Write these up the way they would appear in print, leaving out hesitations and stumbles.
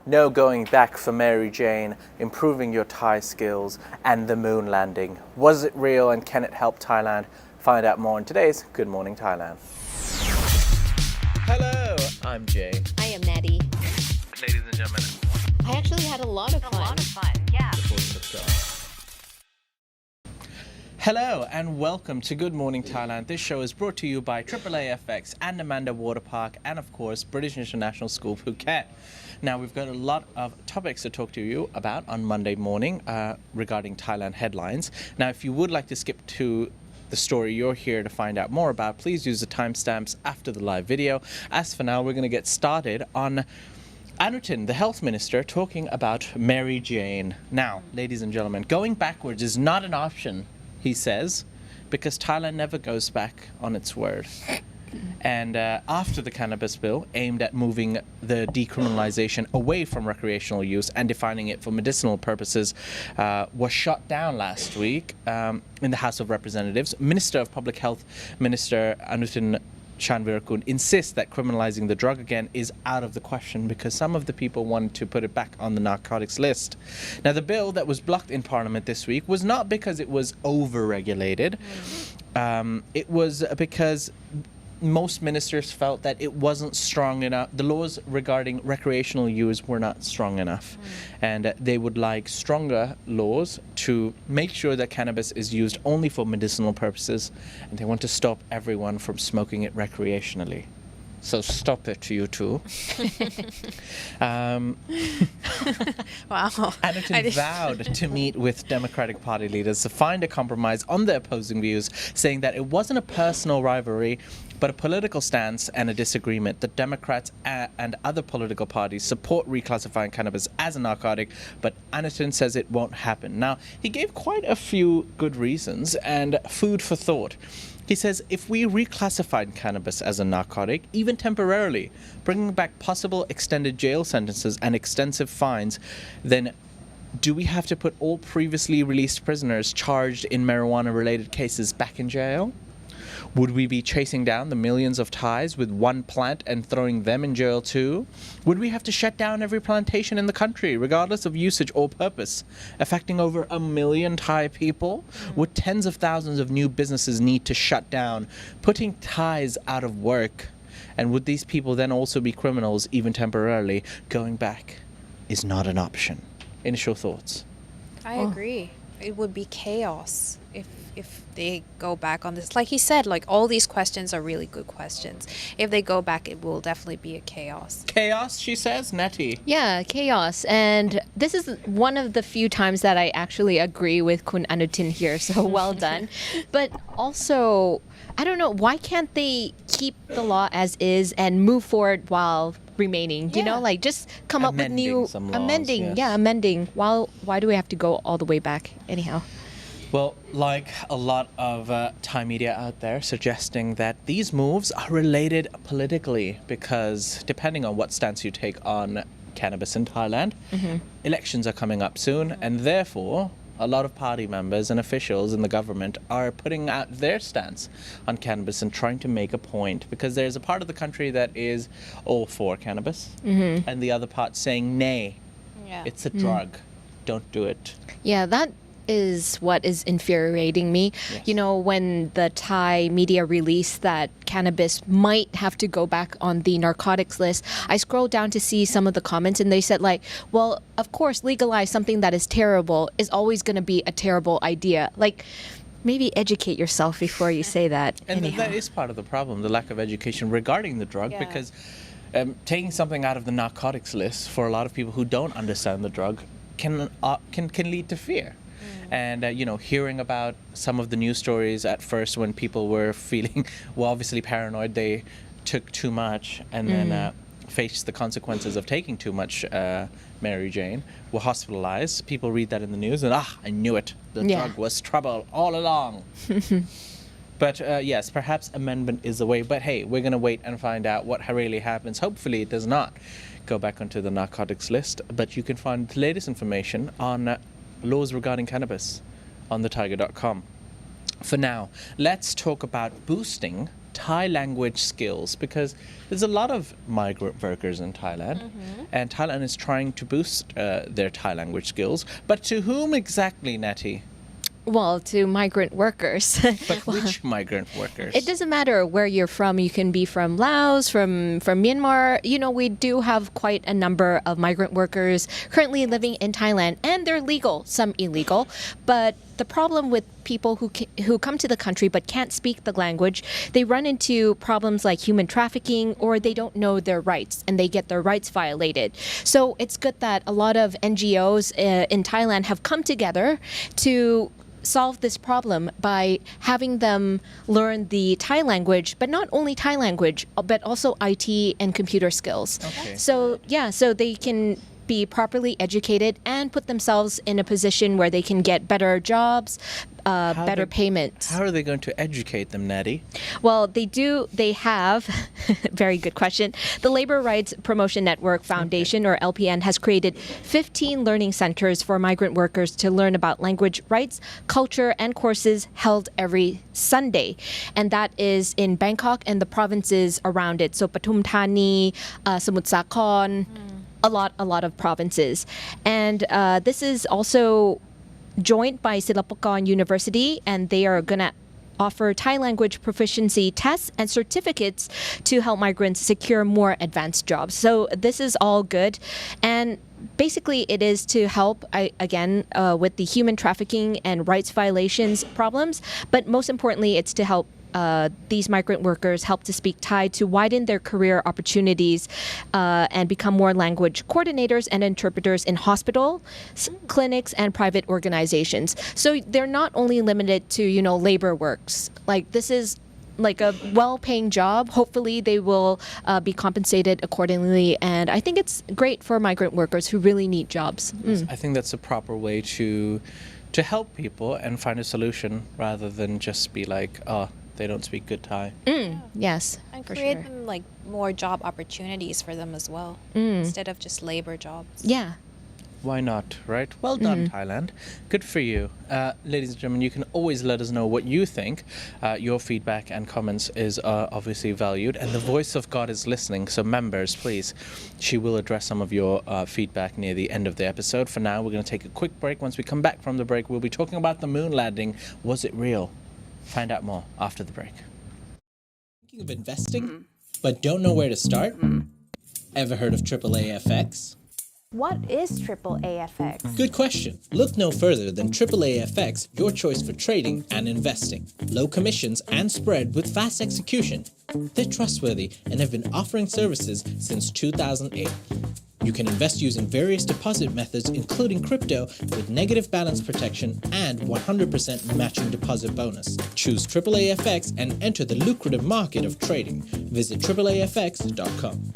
No going back for Mary Jane, improving your Thai skills, and the moon landing. Was it real and can it help Thailand? Find out more in today's Good Morning Thailand. Hello, I'm Jay. I am Natty. Ladies and gentlemen, I actually had a lot of fun. Hello and welcome to Good Morning Thailand. This show is brought to you by AAAFX and Amanda Water Park and of course British International School Phuket. Now we've got a lot of topics to talk to you about on Monday morning regarding Thailand headlines. Now if you would like to skip to the story you're here to find out more about, please use the timestamps after the live video. As for now, we're going to get started on Anutin, the health minister, talking about Mary Jane. Now, ladies and gentlemen, going backwards is not an option, he says, because Thailand never goes back on its word. And after the cannabis bill aimed at moving the decriminalization away from recreational use and defining it for medicinal purposes was shot down last week in the House of Representatives, Minister of Public Health, Minister Anutin insists that criminalizing the drug again is out of the question because some of the people wanted to put it back on the narcotics list. Now, the bill that was blocked in Parliament this week was not because it was over-regulated. It was because most ministers felt that it wasn't strong enough. The laws regarding recreational use were not strong enough. And they would like stronger laws to make sure that cannabis is used only for medicinal purposes. And they want to stop everyone from smoking it recreationally. So stop it, you two. Wow. Anutin vowed to meet with Democratic Party leaders to find a compromise on the opposing views, saying that it wasn't a personal rivalry, but a political stance and a disagreement. The Democrats and other political parties support reclassifying cannabis as a narcotic, but Anutin says it won't happen. Now, he gave quite a few good reasons and food for thought. He says if we reclassified cannabis as a narcotic, even temporarily, bringing back possible extended jail sentences and extensive fines, then do we have to put all previously released prisoners charged in marijuana-related cases back in jail? Would we be chasing down the millions of Thais with one plant and throwing them in jail too? Would we have to shut down every plantation in the country, regardless of usage or purpose, affecting over 1 million Thai people? Would tens of thousands of new businesses need to shut down, putting Thais out of work? And would these people then also be criminals, even temporarily? Going back is not an option. Initial thoughts? I agree. It would be chaos if they go back on this. Like he said, like all these questions are really good questions. If they go back, it will definitely be a chaos. Chaos, she says? Nettie? Yeah, chaos. And this is one of the few times that I actually agree with Kun Anutin here, so well done. But also, I don't know, why can't they keep the law as is and move forward while remaining? You know, like just come up with new amending. Amending. Why do we have to go all the way back anyhow? Well, like a lot of Thai media out there suggesting that these moves are related politically because depending on what stance you take on cannabis in Thailand, elections are coming up soon and therefore a lot of party members and officials in the government are putting out their stance on cannabis and trying to make a point because there's a part of the country that is all for cannabis and the other part saying, nay, it's a drug, don't do it. Yeah, that is what is infuriating me. Yes. You know, when the Thai media released that cannabis might have to go back on the narcotics list, I scrolled down to see some of the comments and they said like, well, of course, legalize something that is terrible is always going to be a terrible idea. Like, maybe educate yourself before you say that. And that is part of the problem, the lack of education regarding the drug because taking something out of the narcotics list for a lot of people who don't understand the drug can lead to fear. And, you know, hearing about some of the news stories at first when people were feeling, well, obviously paranoid, they took too much and then faced the consequences of taking too much Mary Jane, were hospitalized. People read that in the news and, I knew it. The drug was trouble all along. But yes, perhaps amendment is the way. But hey, we're going to wait and find out what really happens. Hopefully it does not go back onto the narcotics list. But you can find the latest information on laws regarding cannabis on the Thaiger.com. For now, let's talk about boosting Thai language skills? Because there's a lot of migrant workers in Thailand, and Thailand is trying to boost their Thai language skills. But to whom exactly, Natty? Well, to migrant workers. But which migrant workers? It doesn't matter where you're from. You can be from Laos, from Myanmar. You know, we do have quite a number of migrant workers currently living in Thailand, and they're legal, some illegal. But the problem with people who come to the country but can't speak the language, they run into problems like human trafficking, or they don't know their rights and they get their rights violated. So it's good that a lot of NGOs in Thailand have come together to solve this problem by having them learn the Thai language, but not only Thai language, but also IT and computer skills. Okay. So they can be properly educated and put themselves in a position where they can get better jobs, better payments. How are they going to educate them, Natty? Well, they have, very good question. The Labor Rights Promotion Network Foundation, or LPN, has created 15 learning centers for migrant workers to learn about language rights, culture, and courses held every Sunday. And that is in Bangkok and the provinces around it. So Pathum Thani, Samut Sakhon, a lot of provinces. And this is also joined by Silapakon University, and they are going to offer Thai language proficiency tests and certificates to help migrants secure more advanced jobs. So this is all good. And basically it is to help, with the human trafficking and rights violations problems. But most importantly, it's to help these migrant workers help to speak Thai to widen their career opportunities and become more language coordinators and interpreters in hospitals, clinics, and private organizations. So they're not only limited to, labor works. Like, this is like a well-paying job. Hopefully they will be compensated accordingly. And I think it's great for migrant workers who really need jobs. I think that's a proper way to help people and find a solution, rather than just be like, oh, they don't speak good Thai. Yes, and for create sure. them like more job opportunities for them as well, instead of just labor jobs. Yeah. Why not, right? Well done, Thailand. Good for you. Ladies and gentlemen, you can always let us know what you think. Your feedback and comments is obviously valued, and the voice of God is listening. So members, please, she will address some of your feedback near the end of the episode. For now, we're going to take a quick break. Once we come back from the break, we'll be talking about the moon landing. Was it real? Find out more after the break. Thinking of investing, but don't know where to start? Ever heard of AAA-FX? What is AAA-FX? Good question. Look no further than AAA-FX, your choice for trading and investing. Low commissions and spread with fast execution. They're trustworthy and have been offering services since 2008. You can invest using various deposit methods, including crypto, with negative balance protection and 100% matching deposit bonus. Choose AAA-FX and enter the lucrative market of trading. Visit AAAFX.com.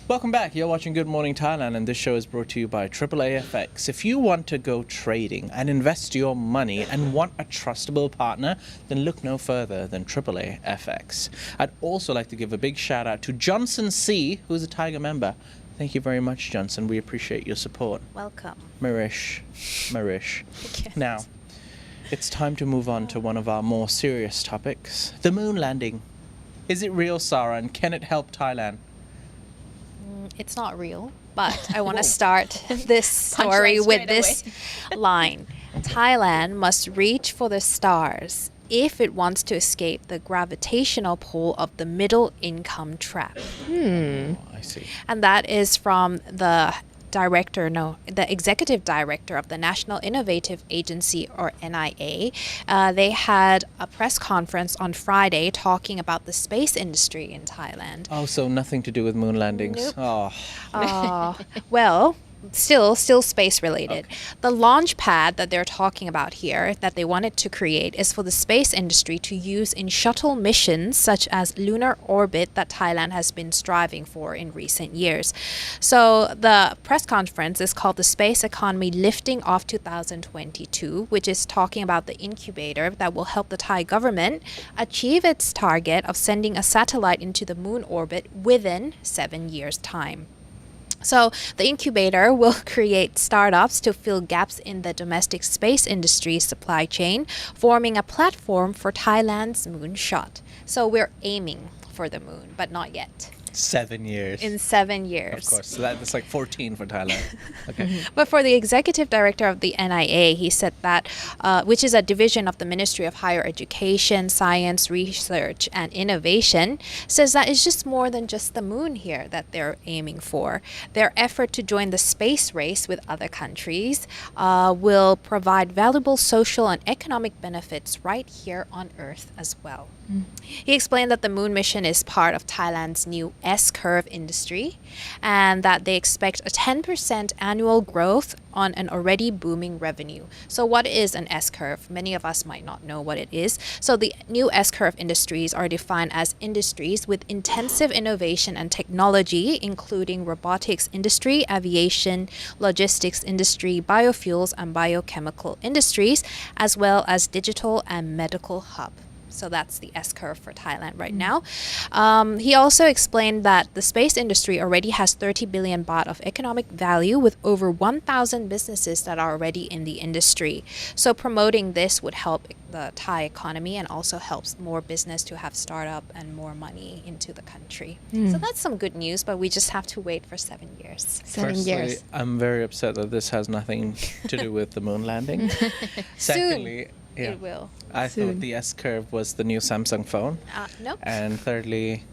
Welcome back. You're watching Good Morning Thailand, and this show is brought to you by AAA-FX. If you want to go trading and invest your money and want a trustable partner, then look no further than AAA-FX. I'd also like to give a big shout out to Johnson C., who's a Thaiger member. Thank you very much, Johnson. We appreciate your support. Welcome. Marish. Yes. Now, it's time to move on to one of our more serious topics, the moon landing. Is it real, Sarah, and can it help Thailand? It's not real, but I want to start this story with this line. Thailand must reach for the stars if it wants to escape the gravitational pull of the middle income trap. Oh, I see. And that is from the executive director of the National Innovative Agency, or NIA. They had a press conference on Friday talking about the space industry in Thailand. Oh, so nothing to do with moon landings. Nope. Oh. Well, still space related. Okay. The launch pad that they're talking about here, that they wanted to create, is for the space industry to use in shuttle missions such as lunar orbit that Thailand has been striving for in recent years. So the press conference is called the Space Economy Lifting Off 2022, which is talking about the incubator that will help the Thai government achieve its target of sending a satellite into the moon orbit within 7 years' time. So the incubator will create startups to fill gaps in the domestic space industry supply chain, forming a platform for Thailand's moonshot. So we're aiming for the moon, but not yet. 7 years. In 7 years. Of course. So that's like 14 for Thailand. Okay. But for the executive director of the NIA, he said that, which is a division of the Ministry of Higher Education, Science, Research, and Innovation, says that it's just more than just the moon here that they're aiming for. Their effort to join the space race with other countries will provide valuable social and economic benefits right here on Earth as well. He explained that the moon mission is part of Thailand's new S-curve industry and that they expect a 10% annual growth on an already booming revenue. So what is an S-curve? Many of us might not know what it is. So the new S-curve industries are defined as industries with intensive innovation and technology, including robotics industry, aviation, logistics industry, biofuels and biochemical industries, as well as digital and medical hub. So that's the S-curve for Thailand right now. He also explained that the space industry already has 30 billion baht of economic value with over 1,000 businesses that are already in the industry. So promoting this would help the Thai economy and also helps more business to have startup and more money into the country. So that's some good news, but we just have to wait for 7 years. 7 Firstly, years. I'm very upset that this has nothing to do with the moon landing. Secondly, yeah, It will. I thought the S-curve was the new Samsung phone. No. And thirdly,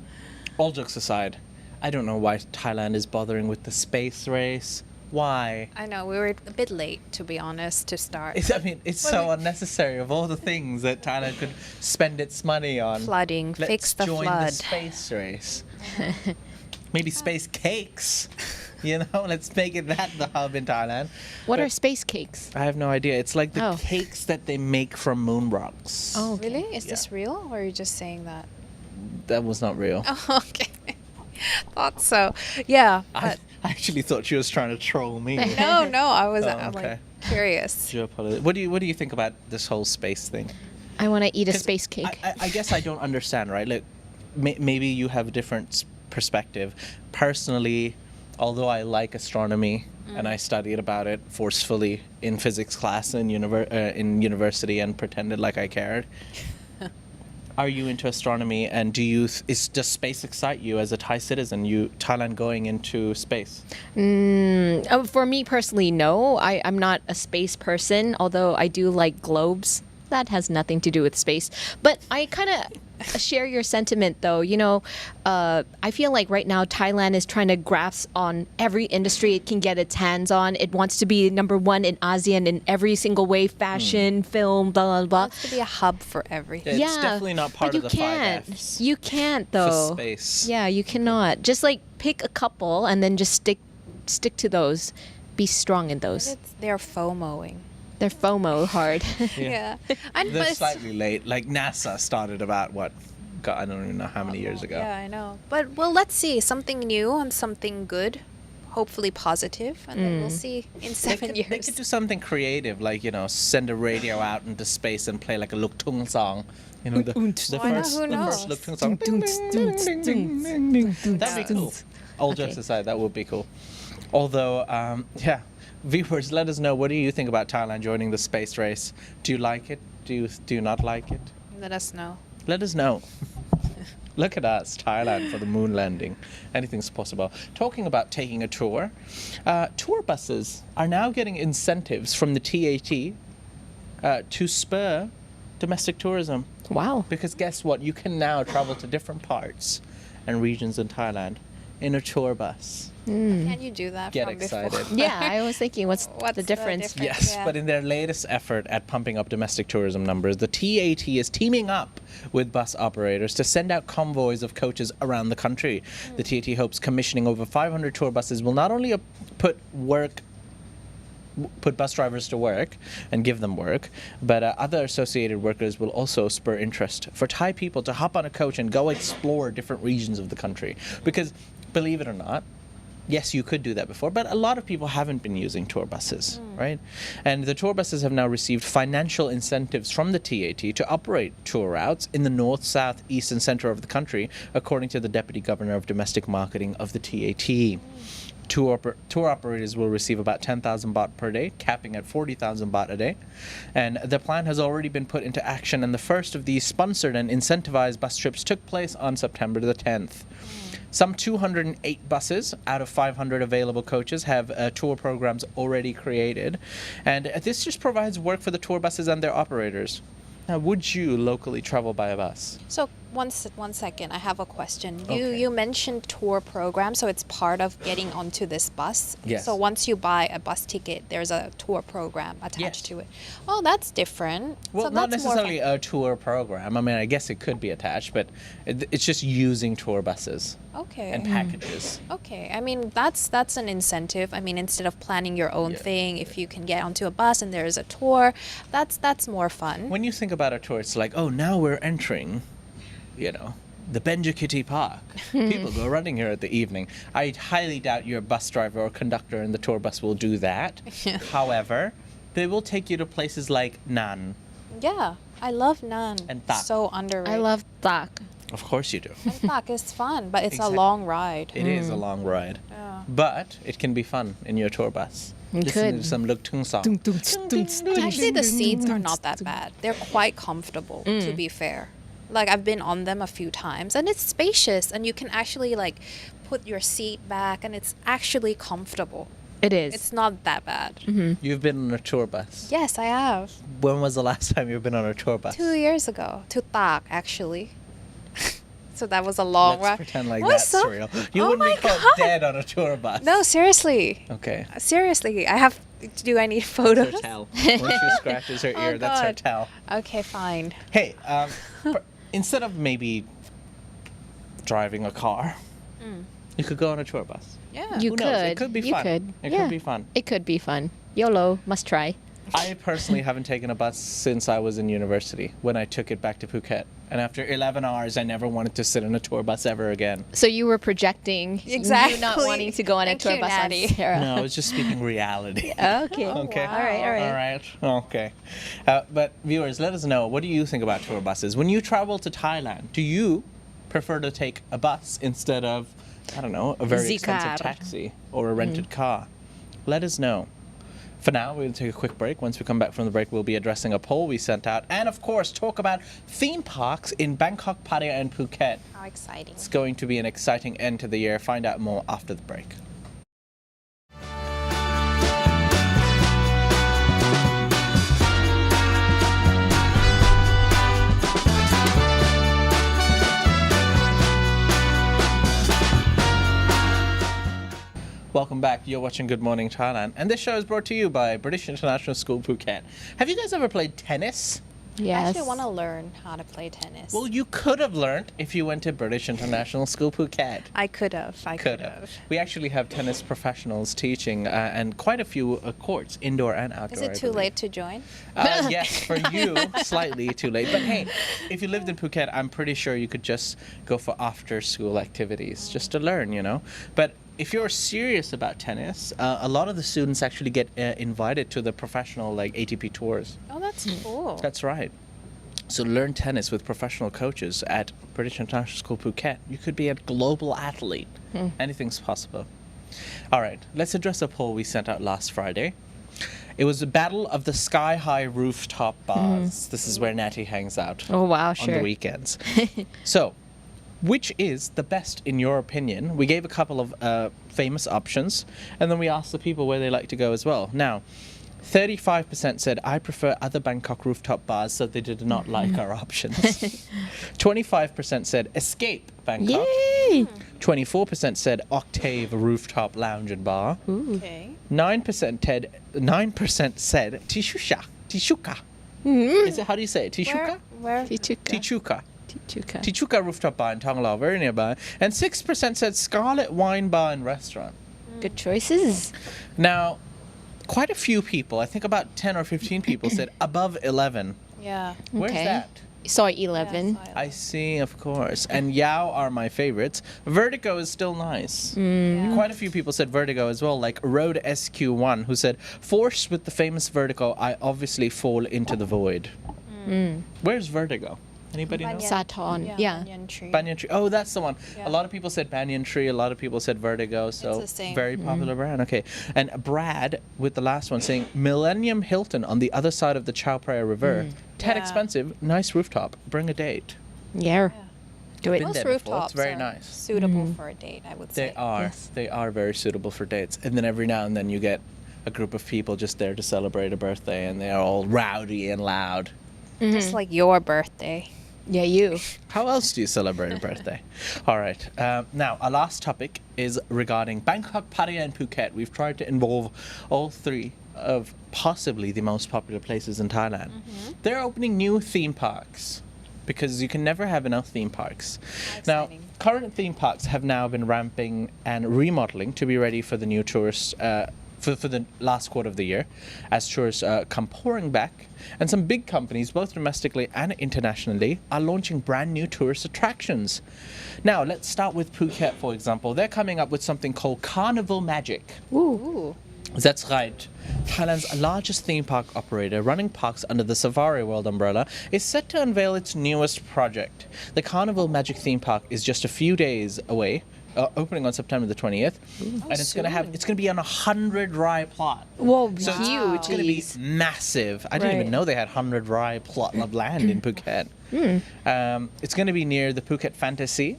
all jokes aside, I don't know why Thailand is bothering with the space race. Why? I know, we were a bit late, to be honest, to start. It's so unnecessary. Of all the things that Thailand could spend its money on. Flooding, Let's fix the join flood. the space race. Maybe space cakes. You know, let's make it that the hub in Thailand. What But are space cakes? I have no idea. It's like the Oh. cakes that they make from moon rocks. Oh, okay. Really? Is Yeah. this real, or are you just saying that? That was not real. Oh, okay. Thought so. Yeah. I But actually thought she was trying to troll me. no, I'm okay. like curious. Do apologize. What do you think about this whole space thing? I want to eat a 'Cause space cake. I guess I don't understand, right? Like, maybe you have a different perspective. Personally, although I like astronomy and I studied about it forcefully in physics class in university and pretended like I cared. Are you into astronomy, and does space excite you as a Thai citizen? Thailand going into space? For me personally, no. I'm not a space person, although I do like globes. That has nothing to do with space. But I kind of share your sentiment, though. You know, I feel like right now Thailand is trying to grasp on every industry it can get its hands on. It wants to be number one in ASEAN in every single way, fashion, film, blah, blah, blah. Wants to be a hub for everything. It's definitely not part but of you the can't. 5 Fs You can't, for though. space. Yeah, you cannot. Just like pick a couple and then just stick to those. Be strong in those. They're FOMOing. They're FOMO hard. Yeah. And They're but slightly late. Like NASA started about what? God, I don't even know how many years ago. Yeah, I know. But well, let's see something new and something good, hopefully positive, and then we'll see in 7 years. They could do something creative, like, you know, send a radio out into space and play like a Luk Tung song. You know, the Why not? Who the knows? first Luk Tung song. That'd be cool. All jokes Okay. aside, that would be cool. Although, yeah, viewers, let us know, what do you think about Thailand joining the space race? Do you like it? Do you not like it? Let us know. Let us know. Look at us, Thailand for the moon landing. Anything's possible. Talking about taking a tour, tour buses are now getting incentives from the TAT to spur domestic tourism. Wow. Because guess what? You can now travel to different parts and regions in Thailand in a tour bus. Can you do that Get from excited. before? Yeah, I was thinking, what's the difference? Yes, Yeah. but in their latest effort at pumping up domestic tourism numbers, the TAT is teaming up with bus operators to send out convoys of coaches around the country. The TAT hopes commissioning over 500 tour buses will not only put bus drivers to work and give them work, but other associated workers will also spur interest for Thai people to hop on a coach and go explore different regions of the country. Because, believe it or not, yes, you could do that before, but a lot of people haven't been using tour buses, right? And the tour buses have now received financial incentives from the TAT to operate tour routes in the north, south, east, and center of the country, according to the Deputy Governor of Domestic Marketing of the TAT. tour operators will receive about 10,000 baht per day, capping at 40,000 baht a day. And the plan has already been put into action, and the first of these sponsored and incentivized bus trips took place on September the 10th. Some 208 buses out of 500 available coaches have tour programs already created. And this just provides work for the tour buses and their operators. Now, would you locally travel by a bus? So one second, I have a question. Okay. You mentioned tour program, so it's part of getting onto this bus. Yes. So once you buy a bus ticket, there's a tour program attached Yes. to it. Oh, that's different. Well, so not that's more necessarily a tour program. I mean, I guess it could be attached, but it's just using tour buses Okay. and packages. Okay, I mean that's an incentive. I mean, instead of planning your own Yeah. thing, if you can get onto a bus and there's a tour, that's more fun. When you think about a tour, it's like, oh, now we're entering, the Benjakiti Park. People go running here at the evening. I highly doubt your bus driver or conductor in the tour bus will do that. However, they will take you to places like Nan. Yeah, I love naan. And tak. So underrated. I love tak. Of course you do. And tak is fun, but it's Exactly. a long ride. It is a long ride. Yeah. But it can be fun in your tour bus. It Listen could. to some Luk Tung song. Actually, the seats are not that bad. They're quite comfortable, to be fair. Like, I've been on them a few times, and it's spacious, and you can actually, put your seat back, and it's actually comfortable. It is. It's not that bad. You've been on a tour bus. Yes, I have. When was the last time you've been on a tour bus? 2 years ago. To Tak, actually. So that was a long Let's ride. pretend like It was that's so- real. You Oh wouldn't be my caught God. dead on a tour bus. No, seriously. Okay. Seriously. Do I need Her photos? towel. When she scratches her ear, Oh, that's her God. towel. Okay, fine. Hey, instead of maybe driving a car, you could go on a tour bus. Yeah. You Who could. knows? It could be you fun. Could. It Yeah. could be fun. It could be fun. YOLO, must try. I personally haven't taken a bus since I was in university when I took it back to Phuket. And after 11 hours, I never wanted to sit in a tour bus ever again. So you were projecting Exactly. you not wanting to go on a Thank tour you, bus Natty. on Sarah. No, I was just speaking reality. Okay. Okay. wow. All right. All right. Okay. But viewers, let us know, what do you think about tour buses? When you travel to Thailand, do you prefer to take a bus instead of, I don't know, a very expensive Zikar. taxi or a rented car? Let us know. For now, we'll take a quick break. Once we come back from the break, we'll be addressing a poll we sent out. And of course, talk about theme parks in Bangkok, Pattaya, and Phuket. How exciting. It's going to be an exciting end to the year. Find out more after the break. Welcome back. You're watching Good Morning Thailand, and this show is brought to you by British International School Phuket. Have you guys ever played tennis? I Yes. actually want to learn how to play tennis. Well, you could have learned if you went to British International School Phuket. I could have. I Could have. We actually have tennis professionals teaching and quite a few courts, indoor and outdoor. Is it I too believe. late to join? Yes, for you, slightly too late. But hey, if you lived in Phuket, I'm pretty sure you could just go for after-school activities just to learn. But if you're serious about tennis, a lot of the students actually get invited to the professional ATP tours. Oh, that's cool. That's right. So learn tennis with professional coaches at British International School Phuket. You could be a global athlete. Anything's possible. All right, let's address a poll we sent out last Friday. It was a battle of the sky-high rooftop bars. This is where Natty hangs out Oh wow, on sure. the weekends. So, which is the best in your opinion? We gave a couple of famous options, and then we asked the people where they like to go as well. Now, 35% said, I prefer other Bangkok rooftop bars, so they did not like our options. 25% said, escape Bangkok. Yay! 24% said, Octave rooftop lounge and bar. Okay. 9% said, Tishuka. Is it, how do you say it? Tishuka? Where? Tichuca. Tichuca rooftop bar in Thong Lo, very nearby. And 6% said Scarlet Wine Bar and Restaurant. Good choices. Now, quite a few people, I think about 10 or 15 people said above 11. Yeah. Where's Okay. that? Soy 11. Yeah, I see, of course. And Yao are my favorites. Vertigo is still nice. Quite a few people said Vertigo as well, like Road SQ1, who said, forced with the famous Vertigo, I obviously fall into the void. Where's Vertigo? Anybody know? Saton. Yeah. Banyan tree. Banyan tree. Oh, that's the one. Yeah. A lot of people said banyan tree. A lot of people said vertigo. So the same. very popular brand. Okay. And Brad with the last one saying Millennium Hilton on the other side of the Chao Phraya River. Tad Yeah. expensive. Nice rooftop. Bring a date. Yeah. Do it. Been Most there before. rooftops It's very are nice. suitable for a date, I would say. They are. Yes. They are very suitable for dates. And then every now and then you get a group of people just there to celebrate a birthday, and they are all rowdy and loud. Just like your birthday. Yeah, you. How else do you celebrate a birthday? All right. Now, our last topic is regarding Bangkok, Pattaya, and Phuket. We've tried to involve all three of possibly the most popular places in Thailand. They're opening new theme parks because you can never have enough theme parks. Now, exciting. current theme parks have now been ramping and remodeling to be ready for the new tourists. For the last quarter of the year, as tourists come pouring back, and some big companies, both domestically and internationally, are launching brand new tourist attractions. Now, let's start with Phuket, for example. They're coming up with something called Carnival Magic. Ooh. That's right. Thailand's largest theme park operator, running parks under the Safari World umbrella, is set to unveil its newest project. The Carnival Magic theme park is just a few days away. Opening on September the 20th, and it's going to be on a 100-rai plot. Whoa, So huge. it's going to be massive. I didn't even Right. know they had 100-rai plot of land in Phuket. It's going to be near the Phuket Fantasy,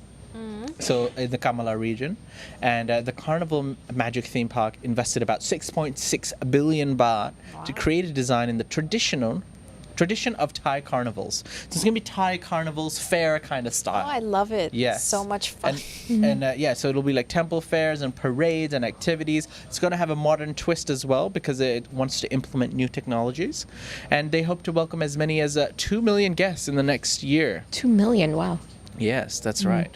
so in the Kamala region, and the Carnival Magic theme park invested about 6.6 billion baht to create a design in the tradition of Thai carnivals. So it's going to be Thai carnivals fair kind of Oh, style. I love it. Yes. So much fun. And so it'll be like temple fairs and parades and activities. It's going to have a modern twist as well because it wants to implement new technologies. And they hope to welcome as many as 2 million guests in the next year. 2 million. Wow. Yes, that's right.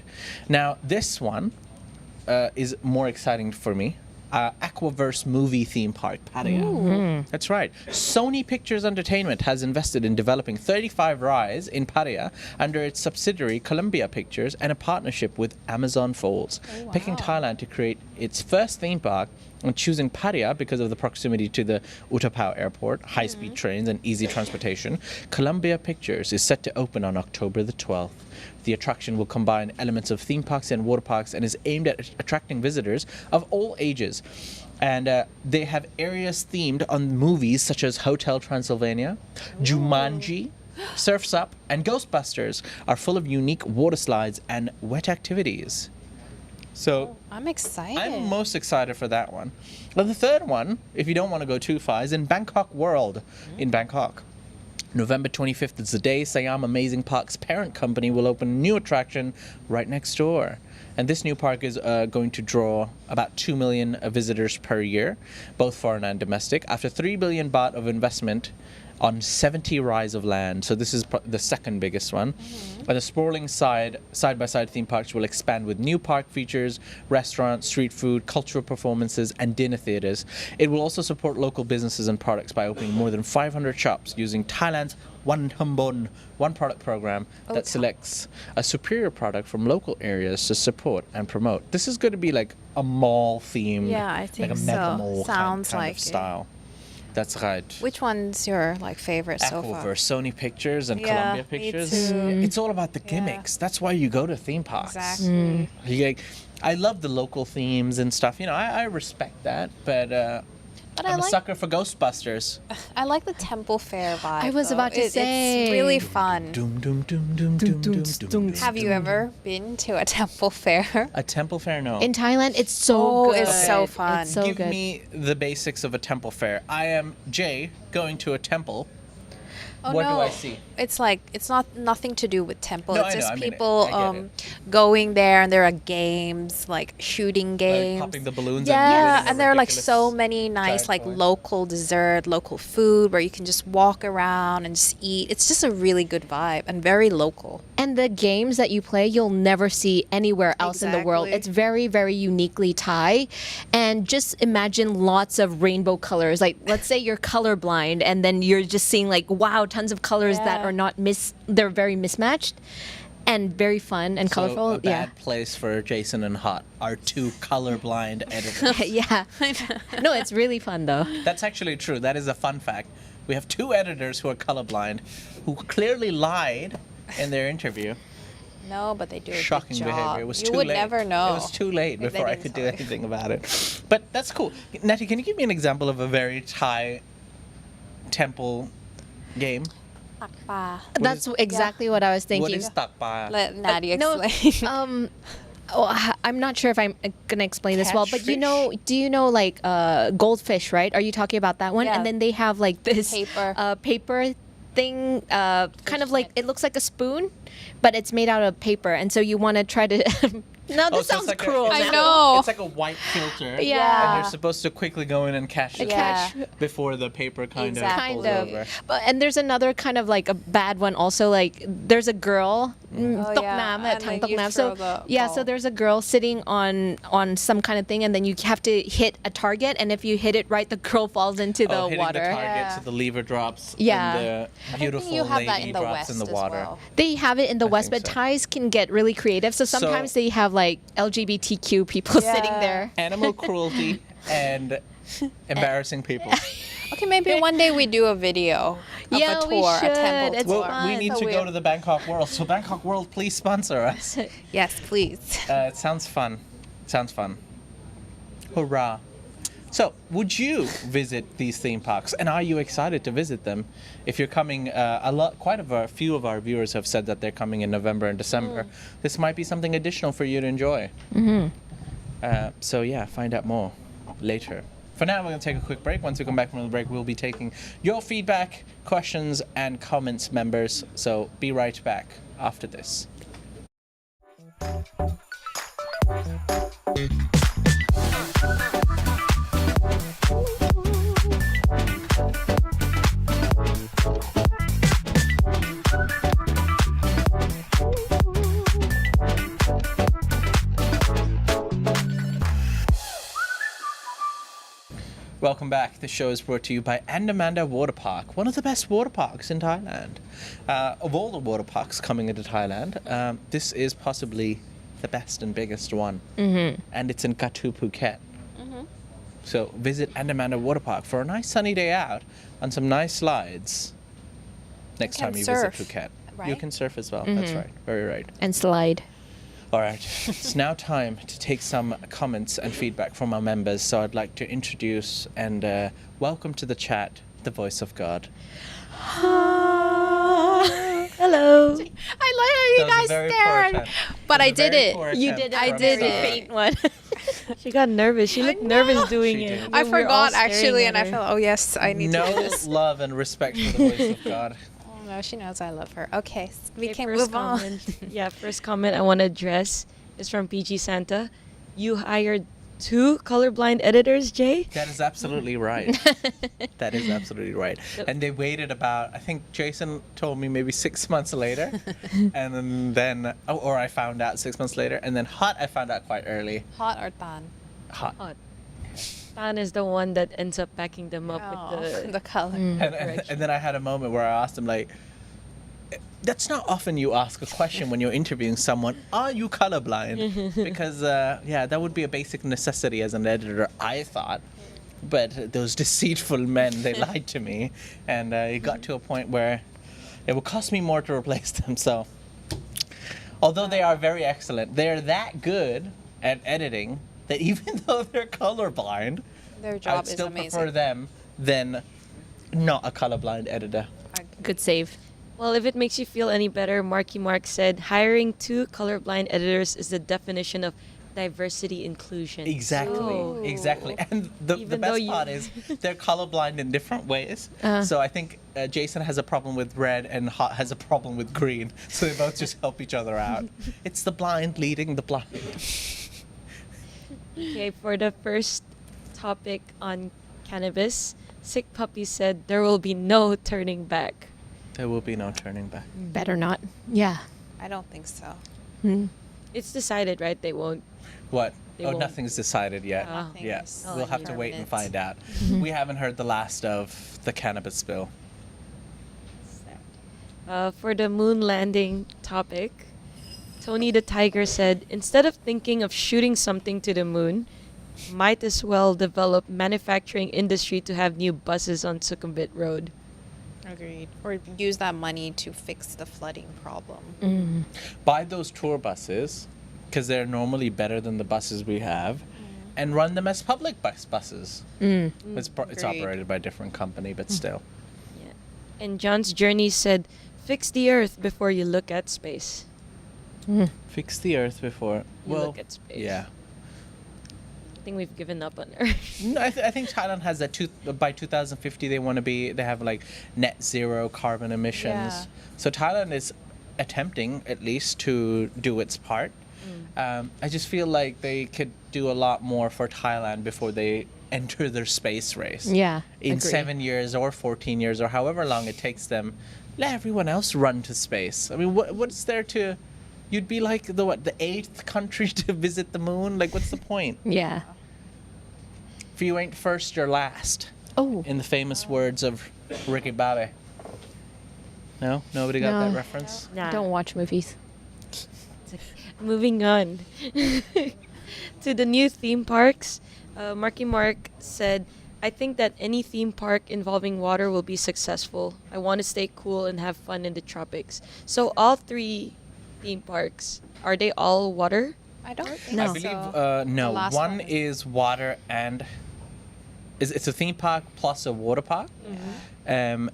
Now, this one is more exciting for me. Aquaverse movie theme park, Pattaya. That's right. Sony Pictures Entertainment has invested in developing 35 rides in Pattaya under its subsidiary Columbia Pictures and a partnership with Amazon Folds, picking Thailand to create its first theme park and choosing Pattaya because of the proximity to the Utapao airport, high-speed trains, and easy transportation. Columbia Pictures is set to open on October the 12th. The attraction will combine elements of theme parks and water parks and is aimed at attracting visitors of all ages. And they have areas themed on movies such as Hotel Transylvania, Jumanji, Surf's Up, and Ghostbusters are full of unique water slides and wet activities. So I'm excited. I'm most excited for that one. Well, the third one, if you don't want to go too far, is in Bangkok World in Bangkok. November 25th is the day Siam Amazing Park's parent company will open a new attraction right next door. And this new park is going to draw about 2 million visitors per year, both foreign and domestic, after 3 billion baht of investment on 70 rides of land. So this is the second biggest one. And the sprawling side-by-side theme parks will expand with new park features, restaurants, street food, cultural performances, and dinner theaters. It will also support local businesses and products by opening more than 500 shops using Thailand's One Thambon, one product program that selects a superior product from local areas to support and promote. This is going to be like a mall themed, Yeah, I think like a so. mega mall Sounds kind like of it. style. That's right. Which one's your favorite so far? Aquaverse, Sony Pictures, and Yeah, Columbia me Pictures. too. It's all about the gimmicks. That's why you go to theme parks. Exactly. I love the local themes and stuff. You know, I respect that, but But I'm I a sucker for Ghostbusters. like the temple fair vibe. I was though. about to say. It's really fun. Doom, doom, doom, doom, doom, doom, doom. Have you ever been to a temple fair? A temple fair? No. In Thailand, it's so Oh, good. it's so fun. It's so Give good. me the basics of a temple fair. I am Jay going to a temple. Oh, What no. do I see? It's like it's nothing to do with temple. No, it's I know, just I mean it. people I get going there, and there are games like shooting games. Like popping the balloons. Yeah, and and there are like ridiculous so many nice giant like coins. local dessert, local food where you can just walk around and just eat. It's just a really good vibe and very local. And the games that you play, you'll never see anywhere else in the world. Exactly. It's very, very uniquely Thai. And just imagine lots of rainbow colors. Like, let's say you're colorblind, and then you're just seeing like, wow, tons of colors that Yeah. are not they're very mismatched and very fun and So colorful. a bad place for Jason and Hot are two colorblind editors. Yeah. No, it's really fun though. That's actually true. That is a fun fact. We have two editors who are colorblind, who clearly lied in their interview? No, but they do a Shocking good job. behavior. It was you too would late. never know. It was too late if they before I didn't could do tell you. anything about it. But that's cool. Natty, can you give me an example of a very Thai temple game? That's exactly what I was thinking. What is tak pa? Let Natty No, explain. I'm not sure if I'm gonna explain this well, but Catfish? do you know like goldfish, right? Are you talking about that one? Yeah. And then they have like this Paper. paper thing, kind of like it looks like a spoon, but it's made out of paper, and so you want to try to. No, this so sounds it's like cruel. I it's know. It's like a white filter. Yeah. And you're supposed to quickly go in and catch it Yeah. before the paper kind Exactly. of pulls Kind of. over. But and there's another kind of like a bad one also. Like there's a girl. Oh, tok yeah. nam, And thang then tok you nam. throw So the yeah, so ball. there's a girl sitting on some kind of thing, and then you have to hit a target, and if you hit it right, the girl falls into the hitting water. the target Yeah. so the lever drops. Yeah. And the beautiful you have that lady in the drops West in the as water. well. They have it in the I West, think but so. Thais can get really creative. So sometimes they have like LGBTQ people sitting Yeah. there. Animal cruelty and embarrassing people. Okay, maybe one day we do a video of Yeah, a we tour, a should. temple It's tour. Well, we fun. need So to go weird. to the Bangkok World. So Bangkok World, please sponsor us. Yes, please. It sounds fun. Sounds fun. Hurrah. So, would you visit these theme parks, and are you excited to visit them? If you're coming, quite a few of our viewers have said that they're coming in November and December. This might be something additional for you to enjoy. So yeah, find out more later. For now, we're going to take a quick break. Once we come back from the break, we'll be taking your feedback, questions, and comments, members. So be right back after this. Welcome back. The show is brought to you by Andamanda Water Park, one of the best water parks in Thailand. Of all the water parks coming into Thailand, this is possibly the best and biggest one. And it's in Katu, Phuket. So visit Andamanda Water Park for a nice sunny day out on some nice slides. Next can time you surf, visit Phuket. You right? can surf as well. That's right. Very right. And slide. All right, it's now time to take some comments and feedback from our members. So I'd like to introduce and welcome to the chat, the voice of God. Hello. I like That how was you a guys very poor scared. attempt. But That I was a did very it. poor You attempt did it. I from did Sarah. it. Faint one. She got nervous. She looked nervous doing She it. did. I when we were all forgot staring actually, at and I her. felt, oh yes, I need to do No this. love and respect for the voice of God. Oh no, she knows I love her. Okay, we Okay, can first move on. comment. Yeah, first comment I want to address is from PG Santa. You hired 2 colorblind editors, Jay? That is absolutely right. That is absolutely right. And they waited about, I think Jason told me maybe 6 months later. And then, or I found out 6 months later. And then Hot, I found out quite early. Hot or tan? Hot. Hot. Tan is the one that ends up packing them up Oh, with the color. And then I had a moment where I asked him, like, that's not often you ask a question when you're interviewing someone, are you colorblind? Because, yeah, that would be a basic necessity as an editor, I thought. But those deceitful men, they lied to me. And it got to a point where it would cost me more to replace them. So, although they are very excellent, they're that good at editing that even though they're colorblind, Their I job would is still amazing. prefer them than not a colorblind editor. Good save. Well, if it makes you feel any better, Marky Mark said, hiring 2 colorblind editors is the definition of diversity inclusion. Exactly, So, exactly. And the Even though best you- part is they're colorblind in different ways. So I think Jason has a problem with red and Hot has a problem with green. So they both just help each other out. It's the blind leading the blind. Okay, for the first topic on cannabis, Sick Puppy said there will be no turning back. There will be no turning back. Better not. Yeah. I don't think so. It's decided, right? They won't. What? They Oh, won't. nothing's decided yet. Nothing Yeah, is we'll have to wait and permanent. find out. We haven't heard the last of the cannabis bill. For the moon landing topic, Tony the Tiger said, instead of thinking of shooting something to the moon, might as well develop manufacturing industry to have new buses on Sukhumvit Road. Agreed. Or use that money to fix the flooding problem. Buy those tour buses because they're normally better than the buses we have, and run them as public buses. It's Agreed. operated by a different company, but still. Yeah. And John's Journey said, "Fix the Earth before you look at space." Fix the Earth before You look at space. Yeah. I think we've given up on Earth. No, I think Thailand has that by 2050 they have like net zero carbon emissions. Yeah. So Thailand is attempting at least to do its part. I just feel like they could do a lot more for Thailand before they enter their space race. Yeah, In agree. 7 years or 14 years or however long it takes them, let everyone else run to space. I mean, what's there to? You'd be like the 8th country to visit the moon. Like, what's the point? Yeah. If you ain't first, you're last. Oh. In the famous words of Ricky Bobby. No? Nobody got No. that reference? Nah. Don't watch movies. Moving on to the new theme parks. Marky Mark said, "I think that any theme park involving water will be successful. I want to stay cool and have fun in the tropics." So all 3 theme parks, are they all water? I don't think No. I believe, so. no. The last One one. is water and... It's a theme park plus a water park.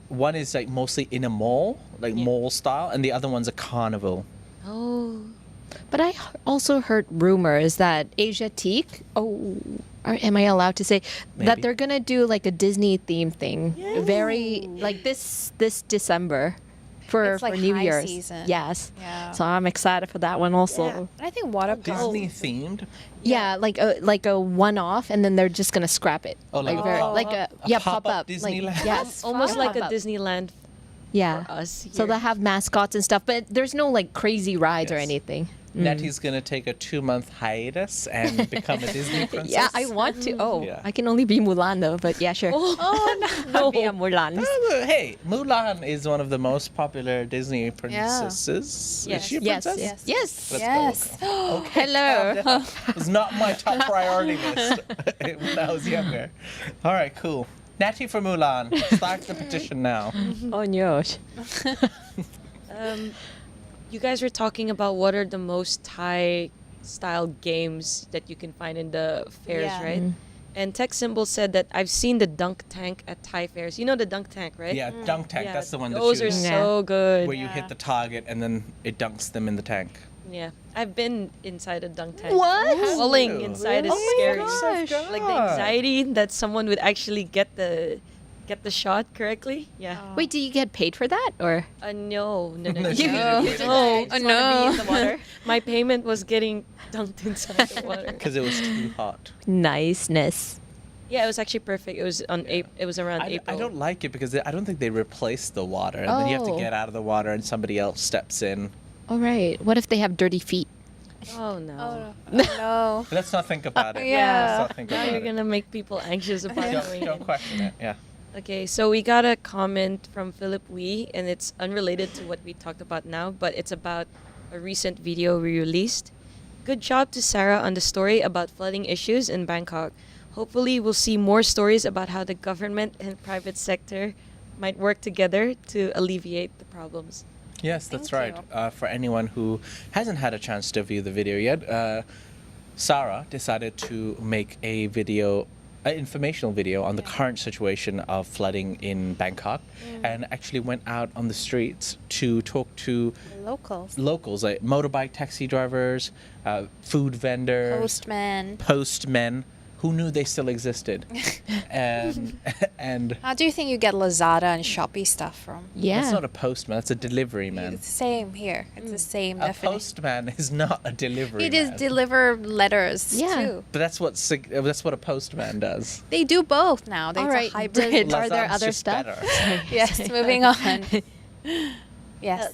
One is like mostly in a mall, like mall style, and the other one's a carnival. Oh. But I also heard rumors that Asiatique, am I allowed to say Maybe. that they're gonna do like a Disney theme thing, very like this December for It's like New high Year's. season. Yes. Yeah. So I'm excited for that one also. Yeah. And I think water park. Disney themed? Yeah, like a one-off, and then they're just gonna scrap it. Oh, like a very, pop- like a pop-up pop-up Disneyland? Like, yes, Almost like a pop-up. Disneyland Yeah. for us So here. they'll have mascots and stuff, but there's no like crazy rides or Yes. anything. Nettie's gonna take a 2-month hiatus and become a Disney princess. Yeah, I want to. Oh, Yeah. I can only be Mulan though, but yeah, sure. I'll be a Mulan. Hey, Mulan is one of the most popular Disney princesses. Yes. Is she a Yes, princess? yes. Let's Yes. go. Okay. Hello. calm down. It was not my top priority list when I was younger. All right, cool. Natty for Mulan. Start the petition now. Oh no. You guys were talking about what are the most Thai style games that you can find in the fairs, Yeah. right? And Tech Symbol said that I've seen the dunk tank at Thai fairs. You know the dunk tank, right? Yeah, dunk tank. Yeah, That's the one that those are shoots. so good. Where you hit the target and then it dunks them in the tank. Yeah, I've been inside a dunk tank. What? Falling Ooh. inside is Oh my scary. gosh. Like the anxiety that someone would actually get the shot correctly. Yeah. Wait, do you get paid for that or? No. No, You she didn't just get wanna paid. be No. in the water. My payment was getting dunked inside the water. Because it was too hot. Niceness. Yeah, it was actually perfect. It was on It was around I April. don't like it because I don't think they replace the water. And then you have to Oh. get out of the water and somebody else steps in. All right. What if they have dirty feet? Oh no. Oh, no. Let's not think about it. Yeah. Let's not think Now about you're it. gonna make people anxious about going Don't in. question it. Yeah. Okay, so we got a comment from Philip Wee, and it's unrelated to what we talked about now, but it's about a recent video we released. Good job to Sarah on the story about flooding issues in Bangkok. Hopefully, we'll see more stories about how the government and private sector might work together to alleviate the problems. Yes, that's Thank right. For anyone who hasn't had a chance to view the video yet, Sarah decided to make a video, an informational video on the current situation of flooding in Bangkok, and actually went out on the streets to talk to Locals. locals, like motorbike taxi drivers, food vendors, postmen, who knew they still existed. and How do you think you get Lazada and Shopee stuff from? Yeah. that's not a postman, that's a delivery man. It's the same here. It's the same A definition. postman is not a delivery He just man. deliver letters Yeah. too. But that's what a postman does. They do both now. All There's right. a hybrid. Are there Lazada's other just stuff? better. Yes, moving on. Yes.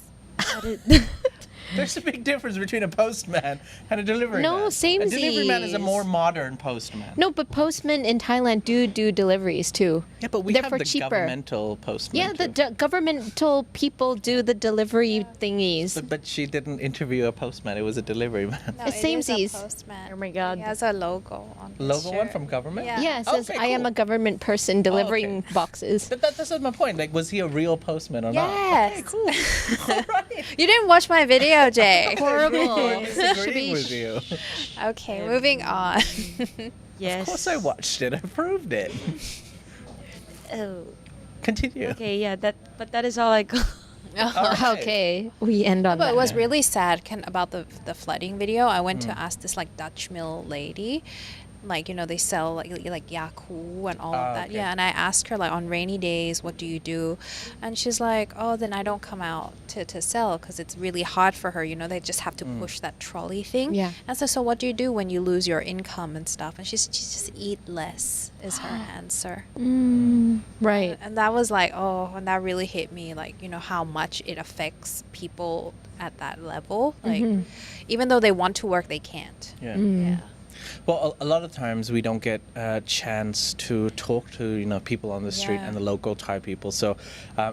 There's a big difference between a postman and a delivery man. No, A delivery man is a samesies. more modern postman. No, but postmen in Thailand do deliveries too. Yeah, but we They're have for the cheaper. governmental postman. Yeah, the too. governmental people do the delivery thingies. But she didn't interview a postman. It was a delivery man. No, It's it is a samesies. postman. Oh my God. He has a logo on his Logo one shirt. from government? Yeah. Yeah, it says Okay, I am cool. a government person delivering okay. boxes. But that's not my point. Like, was he a real postman or Yes. not? Okay, cool. All right. You didn't watch my video, Jay. Horrible. Disagreeing with you. Okay, moving on. Yes. Of course I watched it. I proved it. Oh. Continue. Okay, yeah, that is all I got. All right. Okay, we end on But that. it was really sad about the flooding video. I went to ask this like Dutch mill lady, like, you know, they sell like yaku and all Ah, of that. okay. Yeah, and I asked her like, on rainy days, what do you do? And she's like, oh, then I don't come out to sell because it's really hard for her. You know, they just have to push that trolley thing. Yeah. And so what do you do when you lose your income and stuff? And she just eat less is her answer. Right. And that was like, oh, and that really hit me, like, you know, how much it affects people at that level. Like, even though they want to work, they can't. Yeah. Yeah. Well, a lot of times we don't get a chance to talk to, you know, people on the street Yeah. and the local Thai people. So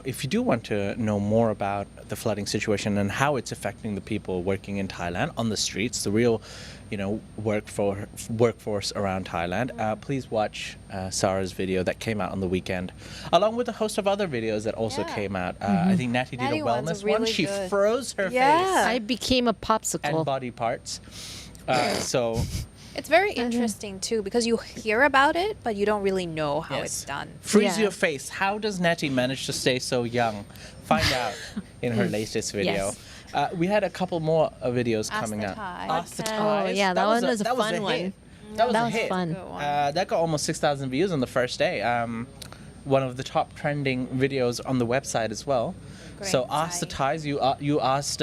if you do want to know more about the flooding situation and how it's affecting the people working in Thailand on the streets, the real, you know, workforce around Thailand, please watch Sarah's video that came out on the weekend, along with a host of other videos that also Yeah. came out. I think Natty did Natty a one's wellness one. really She good. froze her Yeah. face I became a and popsicle. body parts. So It's very interesting too because you hear about it, but you don't really know how Yes. it's done. freeze Yeah. your face. How does Natty manage to stay so young? Find out in her latest video. Yes. We had a couple more videos Ask coming the out. Thai. Ask the Oh, Thais. yeah, that one was a that fun hit. one. That was That a was hit. fun. Good one. That got almost 6,000 views on the first day. One of the top trending videos on the website as well. So Great ask the Thai. Thais. You asked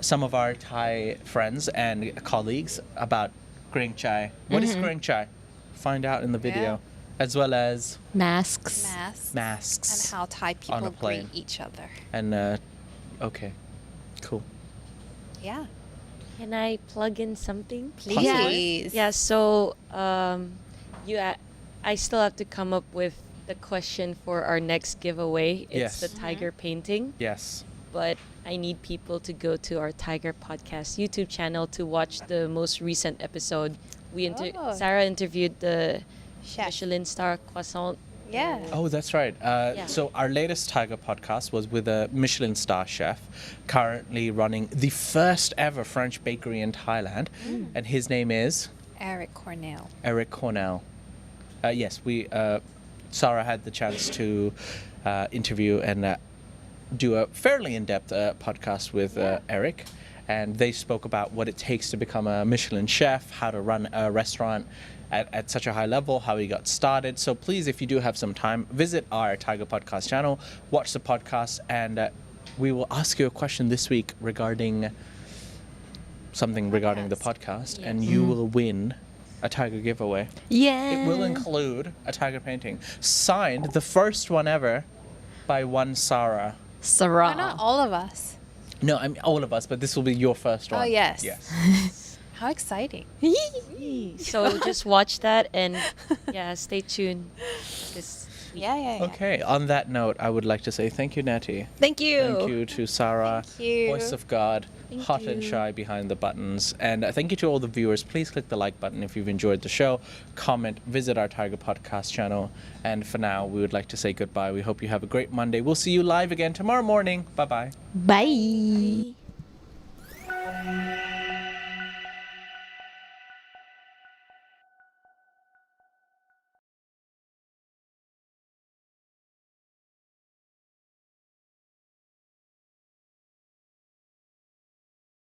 some of our Thai friends and colleagues about green chai. What is green chai? Find out in the video, as well as Masks. Masks. And how Thai on a people plane. greet each other. And okay, cool. Yeah. Can I plug in something? Please. Yeah, so I still have to come up with the question for our next giveaway. It's Yes. the Thaiger painting, Yes. but I need people to go to our Thaiger podcast YouTube channel to watch the most recent episode. Oh. Sarah interviewed the Chef. Michelin star croissant. Yeah. Oh, that's right. Yeah. So our latest Tiger podcast was with a Michelin star chef, currently running the first ever French bakery in Thailand, and his name is Eric Cornell. Eric Cornell. Yes, Sarah had the chance to interview and do a fairly in-depth podcast with Eric, and they spoke about what it takes to become a Michelin chef, how to run a restaurant at such a high level, how he got started. So please, if you do have some time, visit our Tiger Podcast channel, watch the podcast, and we will ask you a question this week regarding something regarding the podcast, and you will win a Tiger giveaway. Yeah. It will include a Tiger painting, signed, the first one ever, by one Sarah. Sarah. Why not all of us? No, I mean all of us, but this will be your first one. Oh, yes. Yes. How exciting. So just watch that and stay tuned. This Yeah. Okay, on that note, I would like to say thank you, Natty. Thank you. Thank you to Sarah, Thank you. voice of God, Thank hot and you. shy behind the buttons. And thank you to all the viewers. Please click the like button if you've enjoyed the show. Comment, visit our Tiger Podcast channel. And for now, we would like to say goodbye. We hope you have a great Monday. We'll see you live again tomorrow morning. Bye-bye. Bye.